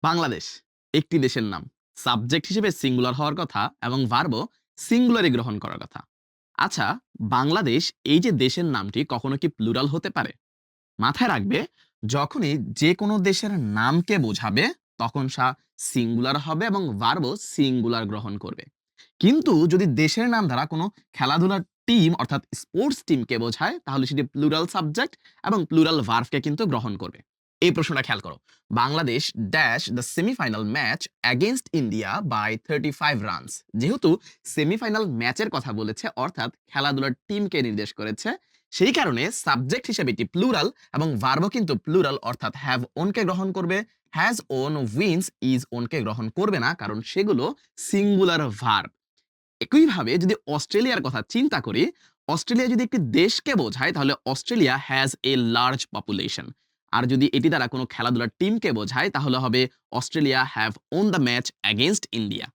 বাংলাদেশ একটি দেশের নাম। সাবজেক্ট হিসেবে সিঙ্গুলার হওয়ার কথা এবং ভার্বও সিঙ্গুলারে গ্রহণ করার কথা। আচ্ছা, বাংলাদেশ এই যে দেশের নামটি কখনো কি প্লুরাল হতে পারে? মাথায় রাখবে, যখনই যে কোনো দেশের নামকে বোঝাবে তখন সিঙ্গুলার হবে এবং ভার্বও সিঙ্গুলার গ্রহণ করবে। কিন্তু যদি দেশের নাম দ্বারা কোনো খেলাধুলার টিম অর্থাৎ স্পোর্টস টিমকে বোঝায় তাহলে সেটি প্লুরাল সাবজেক্ট এবং প্লুরাল ভার্বকে কিন্তু গ্রহণ করবে। এই প্রশ্নটা খেয়াল করো। Bangladesh dash the semifinal match against India by 35 runs. যেহেতু সেমিফাইনাল ম্যাচের কথা বলেছে অর্থাৎ খেলাধুলার টিমকে নির্দেশ করেছে, সেই কারণে সাবজেক্ট হিসেবে এটি প্লুরাল এবং ভার্বও কিন্তু প্লুরাল অর্থাৎ হ্যাভ ওনকে গ্রহণ করবে। হ্যাজ ওন, উইন্স, ইজ ওনকে গ্রহণ করবে না কারণ সেগুলো সিঙ্গুলার ভার্ব। একইভাবে যদি অস্ট্রেলিয়ার কথা চিন্তা করি, অস্ট্রেলিয়া যদি একটি দেশকে বোঝায় তাহলে Australia has a large population. আর যদি এটি দ্বারা কোনো খেলাধুলার টিমকে বোঝায় তাহলে হবে Australia have won the match against India.